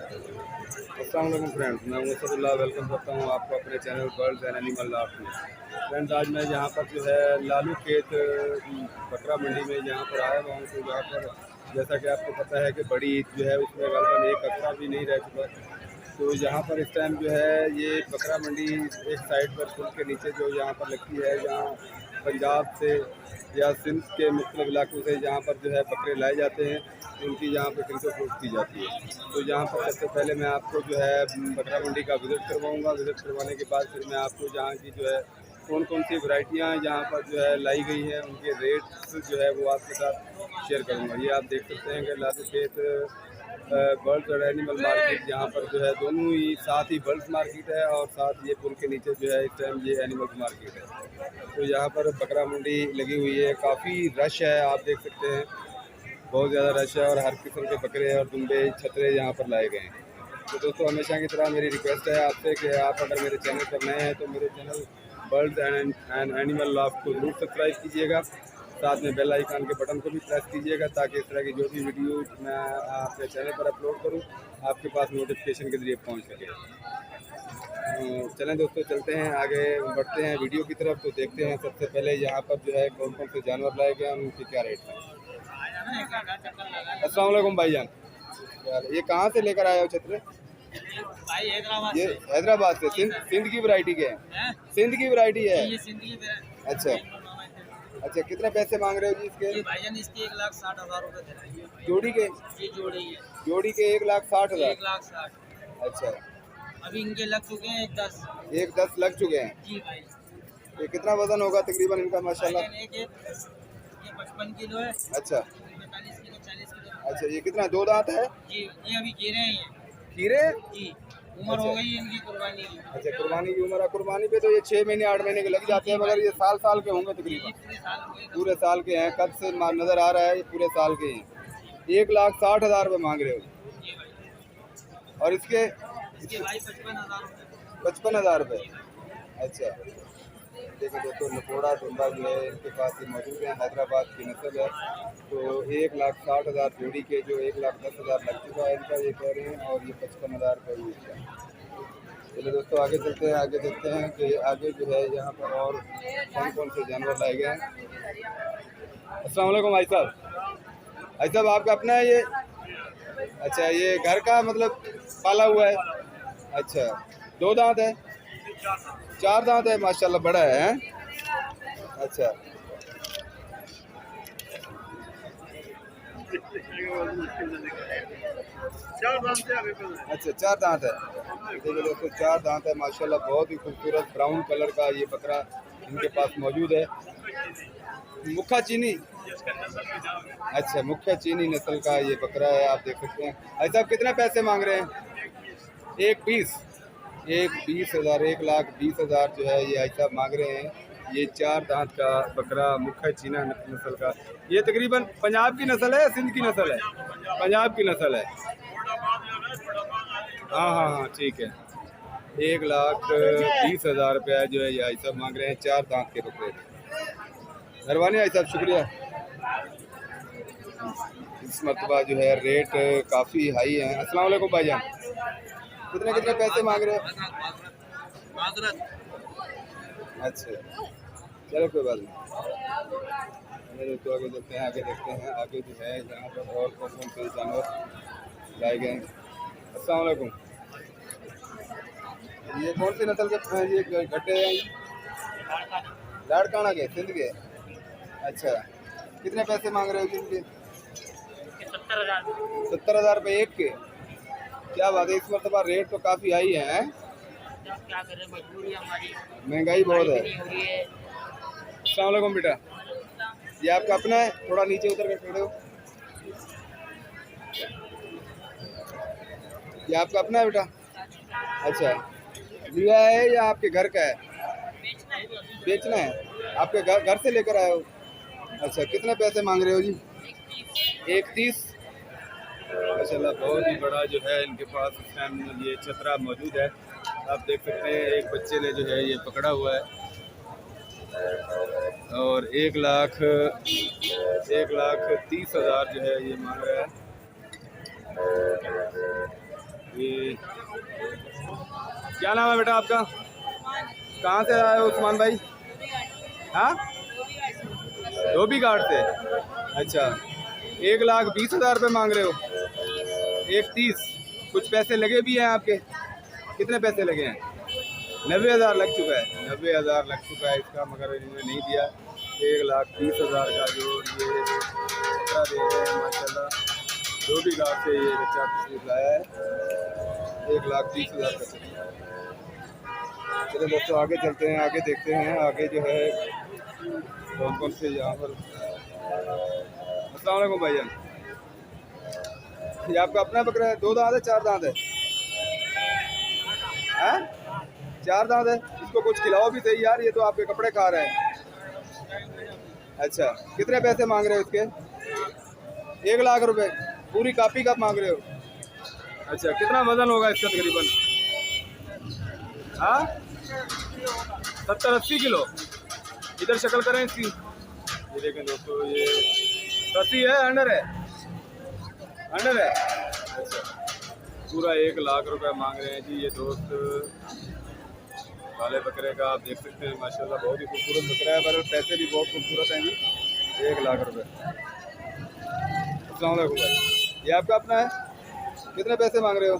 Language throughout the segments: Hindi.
अस्सलाम वालेकुम फ्रेंड्स, मैं मुसदुल्लाह वेलकम करता हूँ आपको अपने channel birds and animal laugh में। फ्रेंड्स, आज मैं यहाँ पर जो है लालू खेत बकरा मंडी में यहाँ पर आया हुआ हूँ। तो यहाँ पर जैसा कि आपको पता है कि बड़ी ईद जो है उसमें गलबन एक हफ्ता भी नहीं रह चुका। तो यहाँ पर इस टाइम जो है ये बकरा मंडी एक साइड पर पुल के नीचे जो यहाँ पर लगती है, जहाँ पंजाब से या सिंध के मुख्तलिफ इलाकों से जहाँ पर जो है बकरे लाए जाते हैं, उनकी यहाँ पर खरीदो फरोख्त की जाती है। तो यहाँ पर सबसे पहले मैं आपको जो है बकरा मंडी का विज़िट करवाऊँगा। विज़िट करवाने के बाद फिर मैं आपको जहाँ की जो है कौन कौन सी वैरायटियाँ यहाँ पर जो है लाई गई हैं, उनके रेट्स जो है वो आपके साथ शेयर करूँगा। ये आप देख सकते हैं कि लालू खेत बर्ड्स और एनिमल मार्केट, यहाँ पर जो है दोनों ही साथ ही बर्ड्स मार्केट है और साथ ये पुल के नीचे जो है इस टाइम ये एनिमल्स मार्केट है। तो यहाँ पर बकरा मंडी लगी हुई है, काफ़ी रश है, आप देख सकते हैं बहुत ज़्यादा रश है और हर किस्म के बकरे और दुम्बे छतरे यहाँ पर लाए गए हैं। तो दोस्तों, हमेशा की तरह मेरी रिक्वेस्ट है आपसे कि आप अगर मेरे चैनल पर नए हैं तो मेरे channel birds and animal laugh को जरूर सब्सक्राइब कीजिएगा। साथ में बेल आइकन के बटन को भी प्रेस कीजिएगा ताकि इस तरह की जो भी वीडियो मैं अपने चैनल पर अपलोड करूं आपके पास नोटिफिकेशन के ज़रिए पहुंच सके। चलें दोस्तों, चलते हैं आगे, बढ़ते हैं वीडियो की तरफ। तो देखते हैं सबसे पहले यहाँ पर जो है कौन कौन से जानवर लाए गए हैं, उनके क्या रेट हैं। अस्सलाम वालेकुम भाईजान, ये कहाँ से लेकर आए हो छतरे? ये हैदराबाद से। सिंध की वैरायटी के हैं? सिंध की वैरायटी है। अच्छा अच्छा, कितने पैसे मांग रहे हो जी इसके? भाईजान इसके 1,60,000 रुपए दे रहे हैं। जोड़ी के? ये जोड़ी के 1,60,000। 1,60,000। अच्छा, अभी इनके लग चुके हैं 1,10। 1,10 लग चुके हैं जी भाई। ये कितना वजन होगा तकरीबन इनका माशाल्लाह? ये 55 किलो है। अच्छा 45 किलो 40 किलो। अच्छा, ये कितना, 2 दांत है? जी, ये अभी गिरे हैं ये। खीरे? जी, उम्र हो गई है इनकी कुर्बानी की। अच्छा, कुर्बानी की उम्र है। कुर्बानी पे तो ये 6 महीने 8 महीने के लग जाते हैं, मगर ये साल साल के होंगे तकरीबन? पूरे साल हो गए। पूरे साल के हैं, कब से नज़र आ रहा है ये पूरे साल के हैं। 1,60,000 रुपये मांग रहे हो? जी भाई। और इसके भाई 55,000 रुपए। 55,000 रुपये। अच्छा, देखो दोस्तों, नकोड़ा दुम्बा जो है इनके पास ही मौजूद है, हैदराबाद की नस्ल है। तो 1,60,000 जोड़ी के जो 1,10,000 लग चुका है इनका, ये कह रहे हैं, और ये 55,000 रुपये हुई इसका। चलिए दोस्तों, आगे चलते हैं। आगे देखते हैं कि आगे जो है यहाँ पर और कौन कौन से जानवर लाए गए हैं। अस्सलाम वालेकुम भाई साहब। भाई साहब, आपका अपना है ये? अच्छा, ये घर का मतलब पाला हुआ है? अच्छा, 2 दांत है? 4 दांत है, माशाल्लाह बड़ा है। अच्छा अच्छा, 4 दांत है। देखिए दोस्तों, 4 दांत है माशाल्लाह, बहुत ही खूबसूरत ब्राउन कलर का ये बकरा इनके पास मौजूद है। मुखा चीनी? अच्छा, मुखा चीनी नस्ल का ये बकरा है, आप देख सकते हैं। भाई साहब, कितने पैसे मांग रहे हैं? 1,20,000 1,20,000 जो है ये भाई साहब मांग रहे हैं। ये 4 दांत का बकरा मुखा चीना नस्ल का, ये तकरीबन पंजाब की नस्ल है या सिंध की नस्ल है? पंजाब की नस्ल है। हाँ हाँ हाँ, ठीक है। 1,20,000 रुपया जो है ये भाई साहब मांग रहे हैं 4 दांत के बकरे। मेहरबानी भाई साहब, शुक्रिया। इस मरतबा जो है रेट काफ़ी हाई है। अस्सलाम वालेकुम भाईजान, कितने कितने पैसे मांग रहे हो? अच्छा, चलो कोई बात नहीं। तो आगे देखते हैं। आगे देखते हैं आगे जो है यहाँ पर और कौन कौन से जानवर लाए गए हैं। अस्सलाम वालेकुम, ये कौन सी नस्ल के ये गड्ढे हैं? लाड़काना के, सिंध के? अच्छा, कितने पैसे मांग रहे हो इनके? 70,000 रुपये एक के? क्या बात है, इस मरतबा रेट तो काफ़ी हाई है। क्या करें, मजबूरी हमारी, महंगाई बहुत है। अस्सलाम वालेकुम बेटा, ये आपका अपना है? थोड़ा नीचे उतर कर खड़े हो। ये आपका अपना है बेटा? अच्छा, लिया है या आपके घर का है? बेचना है। आपके घर से लेकर आए हो? अच्छा, कितने पैसे मांग रहे हो जी? 1,30,000। माशाल्लाह, बहुत ही बड़ा जो है इनके पास इस टाइम ये छतरा मौजूद है, आप देख सकते हैं। एक बच्चे ने जो है ये पकड़ा हुआ है और 1,30,000 जो है ये मांग रहा है। क्या नाम है बेटा आपका? कहाँ से आए हो उस्मान भाई? हाँ, धोबी घाट से। अच्छा, 1,20,000 रुपये मांग रहे हो? 1,30,000। कुछ पैसे लगे भी हैं आपके? कितने पैसे लगे हैं? 90,000 लग चुका है। 90,000 लग चुका है इसका, मगर इन्होंने नहीं दिया। 1,30,000 का जो ये बच्चा दे रहे हैं माशाल्लाह, धोबी घाट से ये बच्चा लाया है। 1,30,000 का चलिए। चलो दोस्तों आगे चलते हैं, आगे देखते हैं आगे जो है कौन कौन से यहाँ पर। अस्सलाम वालेकुम भाईजान, ये आपका अपना बकरा है? 2 दांत है, 4 दांत है? हाँ, 4 दांत है। इसको कुछ खिलाओ भी सही यार, ये तो आपके कपड़े खा रहे हैं। अच्छा, कितने पैसे मांग रहे हो इसके? 1,00,000 रुपए। पूरी कापी का मांग रहे हो? अच्छा, कितना वजन होगा इसका तकरीबन? हाँ, 70-80 किलो। इधर शक्ल करें इसकी। ये देखें दोस्तों, ये 80 है, अंडर है? अंडर है। अच्छा, पूरा 1,00,000 रुपए मांग रहे हैं जी ये दोस्त काले बकरे का। आप देख सकते हैं माशाल्लाह बहुत ही खूबसूरत बकरा है, पर पैसे भी बहुत खूबसूरत हैं जी। 1,00,000 रुपए। अस्सलाम वालेकुम भाई, ये आपका अपना है? कितने पैसे मांग रहे हो?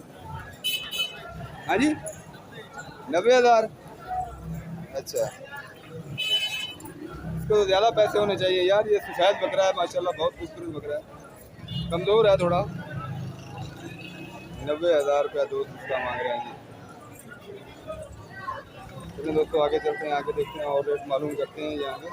हाँ जी, 90,000। अच्छा, इसको तो ज़्यादा पैसे होने चाहिए यार। ये सफ़ेद बकरा है माशाल्लाह, बहुत खूबसूरत बकरा है, कमज़ोर है थोड़ा। 90,000 रुपया दोस्त इसका मांग रहे हैं जी। चलिए दोस्तों आगे चलते हैं, आगे देखते हैं और रेट मालूम करते हैं यहाँ पे।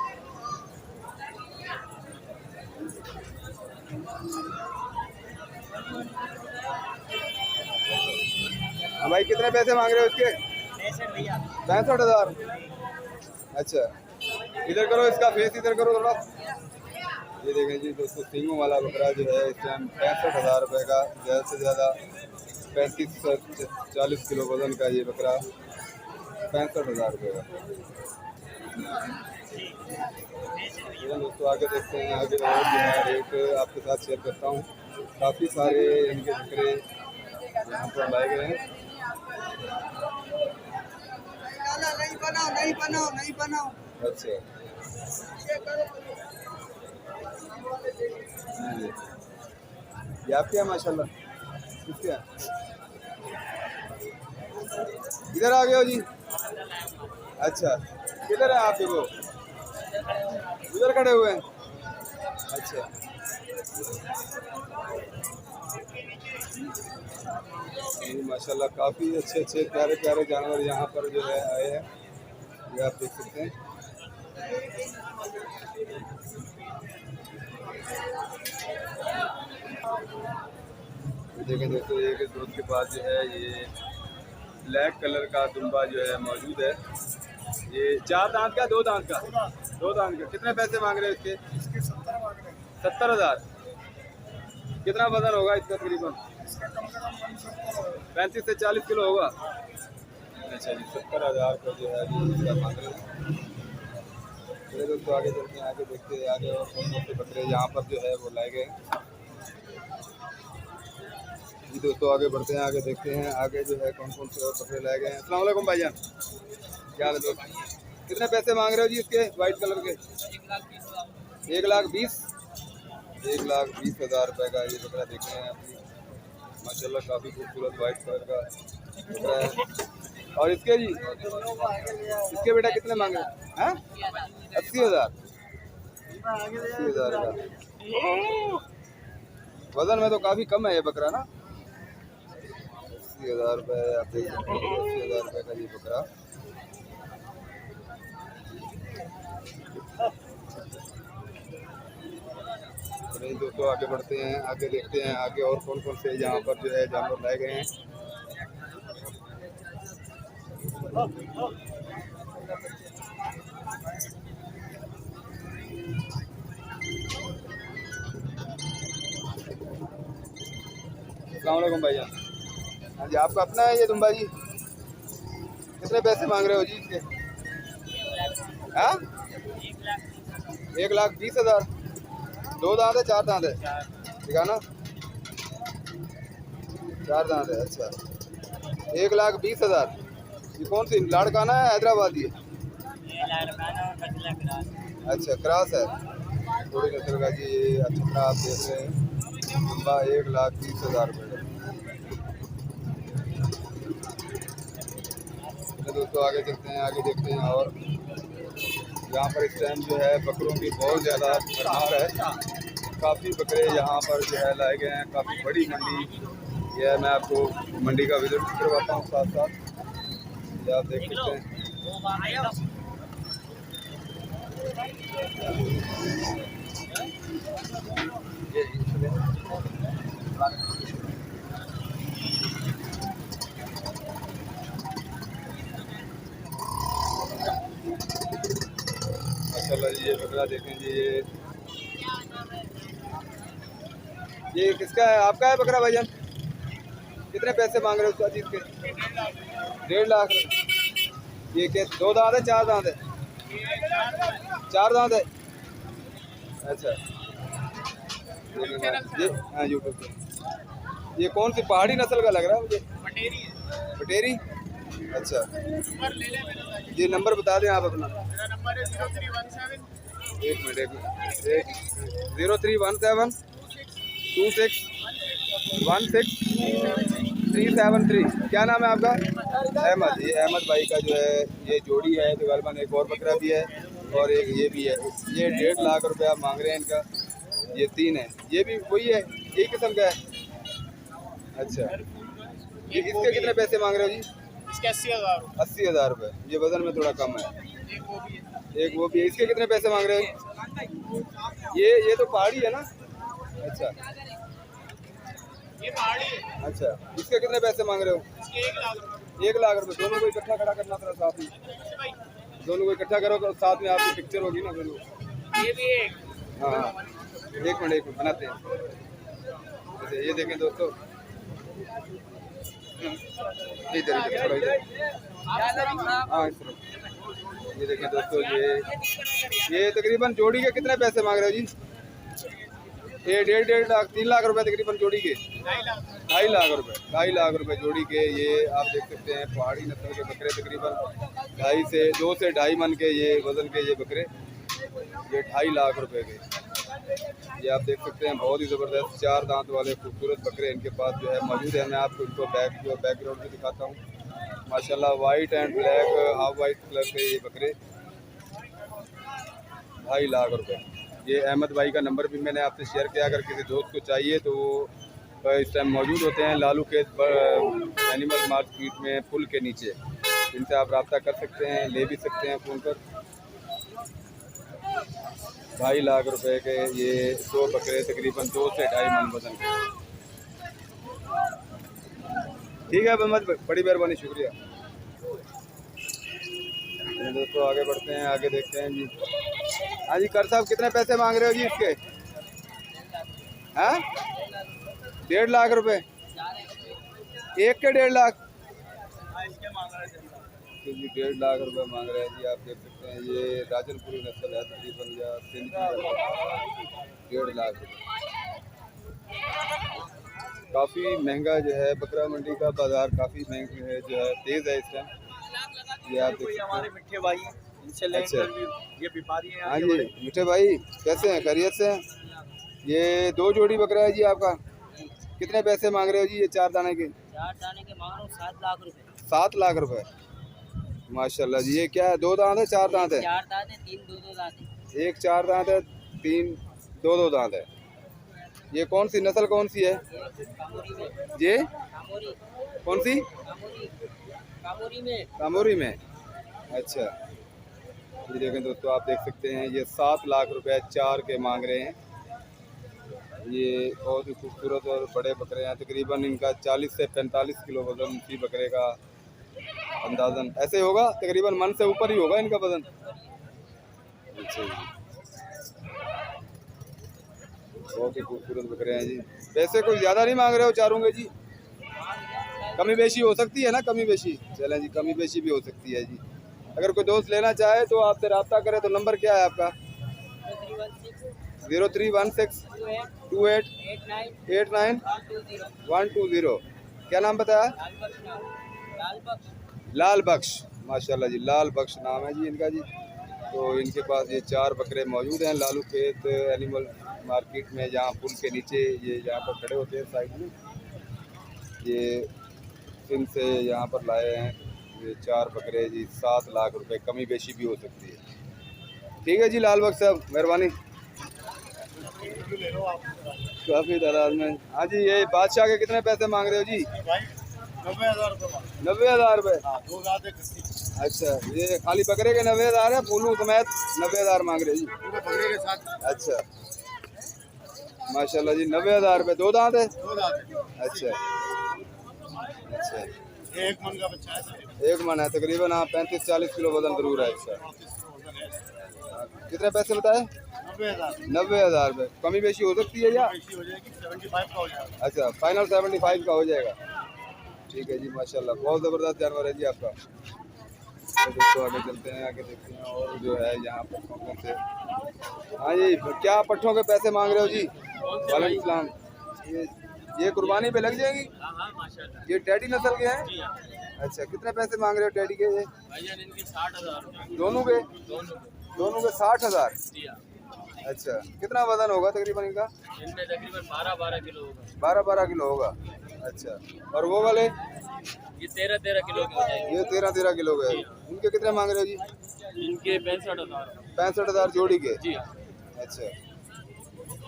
हाँ भाई, कितने पैसे मांग रहे हो इसके? 65,000। अच्छा, इधर करो इसका फेस, इधर करो थोड़ा। ये देखें जी दोस्तों, सींगों वाला बकरा जो है इस टाइम 65,000 रुपये का, ज़्यादा से ज़्यादा 35-40 किलो वजन का ये बकरा 65,000 रुपये का। दोस्तों आगे देखते हैं, आगे और जो है रेट आपके साथ शेयर करता हूँ। काफ़ी सारे इनके बकरे यहाँ पर लाए गए हैं। नहीं बनाओ। अच्छा, ये आपके हैं माशाल्लाह? किसके हैं? इधर आ गए हो जी? अच्छा, किधर है आप? देखो उधर खड़े हुए हैं। अच्छा, माशाल्लाह काफ़ी अच्छे अच्छे प्यारे प्यारे जानवर यहाँ पर जो है आए हैं, ये आप देख सकते हैं। देखें दोस्तों, एक दोस्त के पास जो है ये ब्लैक कलर का दुम्बा जो है मौजूद है। ये 4 दांत का, 2 दांत का? 2 दांत का। कितने पैसे मांग रहे हैं इसके? 70,000। कितना वजन होगा इसका तकरीबन? 35 से 40 किलो होगा। अच्छा जी, 70,000 का जो है इसका मांग रहे हैं। चलिए दोस्तों आगे चलते हैं, आगे देखते हैं आगे और कौन कौन से बकरे यहाँ पर जो है वो लाए गए हैं जी। दोस्तों आगे बढ़ते हैं, आगे देखते हैं आगे जो है कौन कौन से और बकरे लाए गए हैं। अस्सलाम वालेकुम भाईजान, क्या हाल है दोस्त? कितने पैसे मांग रहे हो जी इसके वाइट कलर के? 1,20,000। 1,20,000 रुपये का ये बकरा देख रहे हैं आप माशाल्लाह, काफ़ी खूबसूरत वाइट कलर का बकरा है। और इसके जी, इसके बेटा कितने मांगे हैं? 80,000। 80,000 का। वजन में तो काफ़ी कम है ये बकरा ना। 80,000 रुपये आप देख सकते हैं। 80,000 रुपये का ये बकरा। नहीं दोस्तों आगे बढ़ते हैं, आगे देखते हैं आगे और कौन कौन से यहाँ पर जो है जानवर लाए गए हैं। अस्सलाम वालेकुम भाईजान, हाँ जी आपका अपना है ये दुम्बा जी? कितने पैसे मांग रहे हो जी इसके? हाँ, 1,20,000। 2 दांत है, 4 दांत है? दिखाना, 4 दांत है। अच्छा, 1,20,000। ये कौन सी लाड़काना है हैदराबादी है? ये लाड़काना और कतला क्रॉस। अच्छा क्रॉस है, थोड़ी नस्ल का जी। ये अच्छा आप देख रहे हैं, लंबा 1,30,000 रुपये का। तो दोस्तों आगे चलते हैं, आगे देखते हैं। और यहाँ पर इस टाइम जो है बकरों की बहुत ज़्यादा भरमार है। काफ़ी बकरे यहाँ पर जो है लाए गए हैं। काफ़ी बड़ी मंडी ये है। मैं आपको मंडी का विजिट करवाता हूँ साथ साथ। ये आप देख सकते हैं। माशाल्लाह जी, ये बकरा देखें जी। ये किसका है? आपका है बकरा भाईजान? कितने पैसे मांग रहे हो उसका चीज़ के? 1.5 लाख। ये क्या 2 दांत है 4 दांत है? 4 दांत है। अच्छा ये हाँ यूट्यूब पे। ये कौन सी पहाड़ी नस्ल का लग रहा है मुझे? पटेरी। अच्छा ये नंबर बता दें आप अपना। मेरा नंबर है 0317 एक मिनट 0317 26 16 373। क्या नाम है आपका? अहमद। ये अहमद भाई का जो है ये जोड़ी है। तो गलबन एक और बकरा भी है और एक ये भी है। ये 1.5 लाख रुपये आप मांग रहे हैं इनका। ये 3 है। ये भी वही है, यही किस्म का है। अच्छा ये इसके कितने पैसे मांग रहे हो जी? इसके 80,000। 80,000 रुपये। ये वजन में थोड़ा कम है। एक वो भी है। इसके कितने पैसे मांग रहे हो? ये तो पहाड़ी है ना? अच्छा ये पहाड़ी है। अच्छा इसके कितने पैसे मांग रहे हो? इसके 1 लाख रुपए। 1 लाख रुपये। दोनों को इकट्ठा खड़ा करना पड़ा साथ में। दोनों को इकट्ठा करो तो साथ में आपकी पिक्चर होगी ना दोनों। ये भी एक। हाँ एक मिनट बनाते हैं। जैसे ये देखें दोस्तों, इधर थोड़ा इधर। हाँ इस तरफ। ये देखें दोस्तों, ये तकरीबन जोड़ी के कितने पैसे मांग रहे हो जी? ये 1.5 लाख 3 लाख रुपए तकरीबन जोड़ी के। 2.5 लाख रुपए। 2.5 लाख रुपए जोड़ी के। ये आप देख सकते हैं पहाड़ी नस्ल के बकरे तकरीबन 2 से 2.5 मन के ये वजन के ये बकरे। ये 2.5 लाख रुपए के। ये आप देख सकते हैं बहुत ही ज़बरदस्त 4 दांत वाले खूबसूरत बकरे इनके पास जो है मौजूद है। मैं आपको इनको बैकग्राउंड भी दिखाता हूँ। माशाल्लाह white and black half white colour के ये बकरे। 2.5 लाख रुपए। ये अहमद भाई का नंबर भी मैंने आपसे शेयर किया। अगर किसी दोस्त को चाहिए तो वो इस टाइम मौजूद होते हैं लालू के एनिमल मार्केट में पुल के नीचे। इनसे आप रब्ता कर सकते हैं, ले भी सकते हैं फ़ोन पर। 2.5 लाख रुपए के ये 2 बकरे तकरीबन 2 से 2.5 मन वजन के। ठीक है अहमद, बड़ी मेहरबानी, शुक्रिया। दोस्तों आगे बढ़ते हैं, आगे देखते हैं जी। हाँ जी कर साहब, कितने पैसे मांग रहे हो जी इसके? हाँ 1.5 लाख रुपए। एक के 1.5 लाख जी। 1.5 लाख रुपए मांग रहे हैं जी। आप देख सकते हैं ये राजनपुरी नस्ल है तकरीबन, या सिंध की। 1.5 लाख रुपये। काफ़ी महंगा जो है बकरा मंडी का बाज़ार, काफ़ी महंगा है जो है, तेज़ है इस टाइम। ये आप देख सकते हैं। हमारे मिठे भाई हैं, इनसे लें अच्छा। ये व्यापारी हैं। हाँ जी मीठे भाई, कैसे हैं? खैरियत से हैं? ये 2 जोड़ी बकरा है जी आपका। कितने पैसे मांग रहे हो जी ये 4 दाने के? 4 दाने के मांग रहा हूँ 7 लाख रुपए। 7 लाख रुपए। माशाल्लाह जी। ये क्या है, 2 दांत है 4 दांत है? 4 दांत है, 3 2 दांत है। एक 4 दांत है, 3 2 दांत है। ये कौन सी नस्ल कौन सी है ये? कौन सी? कामोरी में। अच्छा ये देखें दोस्तों, आप देख सकते हैं ये 7 लाख रुपए 4 के मांग रहे हैं। ये बहुत ही खूबसूरत और बड़े बकरे हैं। तकरीबन इनका 40 से 45 किलो वज़न इसी बकरे का अंदाज़न ऐसे होगा, तकरीबन मन से ऊपर ही होगा इनका वज़न। अच्छा जी, बहुत ही खूबसूरत बकरे हैं जी। पैसे कोई ज़्यादा नहीं मांग रहे हो चारों के जी? कमी बेशी हो सकती है ना? कमी बेशी चलें जी, कमी बेशी भी हो सकती है जी। अगर कोई दोस्त लेना चाहे तो आपसे रब्ता करे तो नंबर क्या है आपका? 0316 28 89 120। क्या नाम बताया? लाल बख्श, माशाल्लाह जी, लाल बख्श नाम है जी इनका जी। तो इनके पास ये 4 बकरे मौजूद हैं लालू खेत एनिमल मार्केट में, जहाँ पुल के नीचे ये यहाँ पर खड़े होते हैं साइड में। ये सिंध से यहाँ पर लाए हैं ये 4 बकरे जी, 7 लाख रुपए, कमी बेशी भी हो सकती है। ठीक है जी लाल बख्श साहब, मेहरबानी। काफ़ी तादाद में। हाँ जी, ये बादशाह के कितने पैसे मांग रहे हो जी? 90,000 रुपये। 90,000 रुपये। हाँ, 2 दांत एक खस्सी। अच्छा, ये खाली बकरे के 90,000 है, फूलू समेत 90,000 मांग रहे हैं जी पूरे बकरे के साथ। अच्छा, माशाल्लाह जी, 90,000 रुपये। 2 दांत है? 2 दांत है। अच्छा अच्छा, ये 1 मन का बच्चा है सर। 1 मन है तकरीबन। हाँ, 35-40 किलो वजन जरूर है इसका। 35 किलो वजन है। कितने पैसे बताए? 90,000। 90,000 रुपये। कमी बेशी हो सकती है या? बेशी हो जाएगी, 75 का हो जाएगा। अच्छा, फाइनल 75 का हो जाएगा। ठीक है जी, माशाल्लाह, बहुत ज़बरदस्त जानवर है जी आपका। तो दोस्तों आगे चलते हैं, आगे देखते हैं और जो है यहाँ पर कौन से। हाँ जी, क्या पट्ठों के पैसे मांग रहे हो जी? वालेकुम सलाम। ये कुर्बानी पे लग जाएगी? ये टैडी नस्ल के हैं? अच्छा, कितने पैसे मांग रहे हो टैडी के? ये इनके 60,000 दोनों के? दोनों के 60,000। अच्छा, कितना वजन होगा तकरीबन इनका? इनमें तकरीबन 12-12 किलो होगा। 12-12 किलो होगा। अच्छा, और वो वाले? ये 13-13 किलो के हो जाएंगे। ये 13-13 किलो के। इनके कितने मांग रहे हो जी? इनके 65,000। 65,000 जोड़ी के? जी हाँ। अच्छा,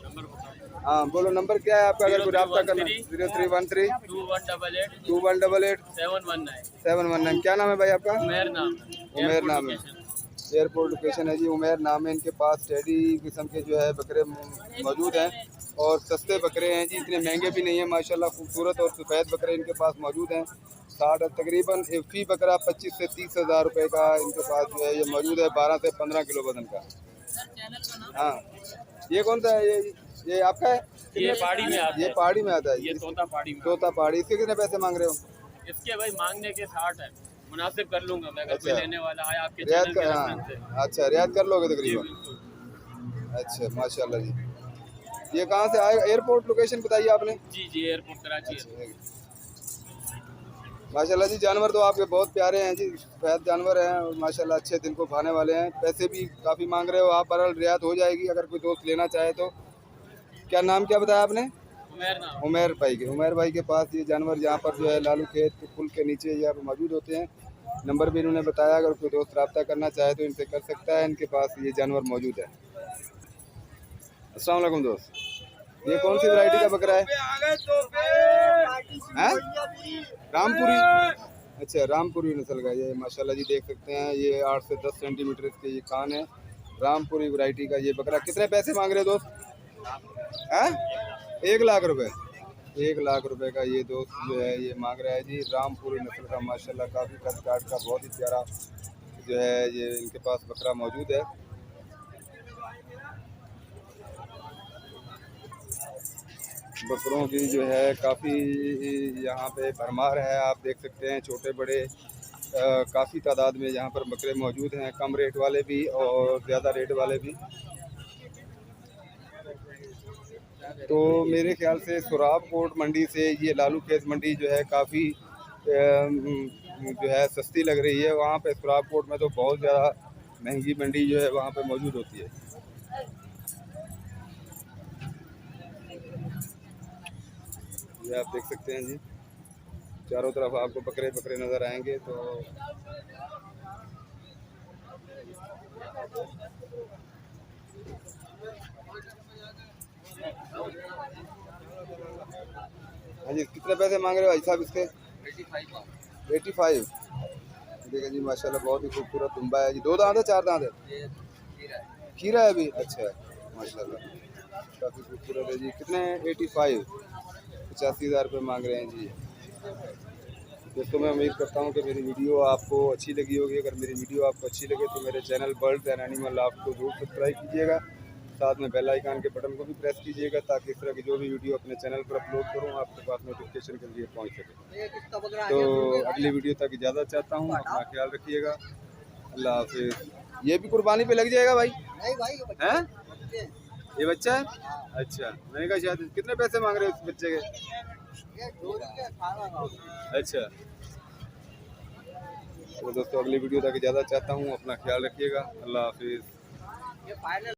नंबर बताओ। हाँ बोलो, नंबर क्या है आपका अगर कोई रब्ता करना? 0313 2188 2188 719। 719। क्या नाम है भाई आपका? उमेर नाम। उमेर नाम है। एयरपोर्ट लोकेशन है जी, उमेर नाम है। इनके पास टेडी किस्म के जो है बकरे मौजूद हैं और सस्ते बकरे हैं जी, इतने महंगे भी नहीं है माशाल्लाह। खूबसूरत और सफ़ेद बकरे इनके पास मौजूद हैं। 60 तकरीबन फी बकरा 25 से 30,000 रुपये का इनके पास जो है ये मौजूद है, 12 से 15 किलो वजन का। हाँ, ये कौन सा है? ये आपका है? ये पहाड़ी में आता है। ये पहाड़ी में आता है? ये तोता पहाड़ी में। तोता पहाड़ी। इसके कितने पैसे मांग रहे हो? इसके भाई मांगने के 60 है, मुनासिब कर लूंगा मैं। अगर कोई अच्छा। लेने वाला है आपके रियायत चैनल के कर, रेफरेंस से। हाँ अच्छा, रियायत कर लोगे जी तकरीबन? बिल्कुल। अच्छा, माशाल्लाह जी। ये कहाँ से आए? एयरपोर्ट लोकेशन बताइए आपने? जी एयरपोर्ट कराची है। अच्छा, माशाल्लाह जी, जानवर तो आपके बहुत प्यारे हैं जी, सफेद जानवर हैं और माशाल्लाह अच्छे दिल को भाने वाले हैं। पैसे भी काफ़ी मांग रहे हो आप, बहरहाल रियायत हो जाएगी अगर कोई दोस्त लेना चाहे तो। क्या नाम क्या बताया आपने? उमेर नाम। उमेर भाई के। उमेर भाई के पास ये जानवर यहाँ पर जो है लालू खेत के पुल के नीचे यहाँ पर मौजूद होते हैं। नंबर भी इन्होंने बताया, अगर कोई दोस्त रब्ता करना चाहे तो इनसे कर सकता है। इनके पास ये जानवर मौजूद है। अस्सलाम वालेकुम दोस्त, ये कौन सी वैरायटी का बकरा है? हैं? रामपुरी। अच्छा, रामपुरी नस्ल का ये माशाल्लाह जी, देख सकते हैं ये 8 से 10 सेंटीमीटर इसके ये कान है। रामपुरी वैरायटी का ये बकरा। कितने पैसे मांग रहे हो दोस्त? हैं? 1 लाख रुपए। 1 लाख रुपए का ये दोस्त जो है ये मांग रहा है जी। रामपुरी नस्ल का माशाल्लाह काफ़ी कद काट का बहुत ही प्यारा जो है ये इनके पास बकरा मौजूद है। बकरों की जो है काफ़ी यहाँ पे भरमार है, आप देख सकते हैं। छोटे बड़े काफ़ी तादाद में यहाँ पर बकरे मौजूद हैं, कम रेट वाले भी और ज़्यादा रेट वाले भी। तो मेरे ख्याल से सुराबकोट मंडी से ये लालू खेत मंडी जो है काफ़ी जो है सस्ती लग रही है। वहाँ पे सुराबकोट में तो बहुत ज़्यादा महंगी मंडी जो है वहाँ पे मौजूद होती है। ये आप देख सकते हैं जी, चारों तरफ आपको बकरे बकरे नज़र आएंगे। तो हाँ जी, कितने पैसे मांग रहे हो भाई साहब इसके? 85। देखिए जी, माशाल्लाह बहुत ही खूबसूरत दुम्बा है जी। 2 दांत है 4 दांत है? खीरा है अभी। अच्छा, माशाल्लाह काफ़ी खूबसूरत है जी। कितने? 85। 85,000 रुपये मांग रहे हैं जी। दोस्तों मैं उम्मीद करता हूँ कि मेरी वीडियो आपको अच्छी लगी होगी। अगर मेरी वीडियो आपको अच्छी लगे तो मेरे चैनल बर्ड्स एंड एनिमल आपको जरूर सब्सक्राइब कीजिएगा, साथ में बेल आइकन के बटन को भी प्रेस कीजिएगा ताकि इस तरह की जो भी वीडियो अपने चैनल पर अपलोड करूँ आपके पास नोटिफिकेशन के लिए पहुँच सके। तो अगली वीडियो तक इजाज़त चाहता हूँ, अपना ख्याल रखिएगा। अल्लाह हाफिज़। ये भी कुर्बानी पे लग जाएगा भाई? नहीं भाई, हैं? ये बच्चा है? अच्छा, मैंने कहा शायद। कितने पैसे मांग रहे हो इस बच्चे के? ये जोड़ी के 18,000। अच्छा, तो दोस्तों अगली वीडियो तक इजाज़त चाहता हूँ, अपना ख्याल रखिएगा, अल्लाह हाफिज़।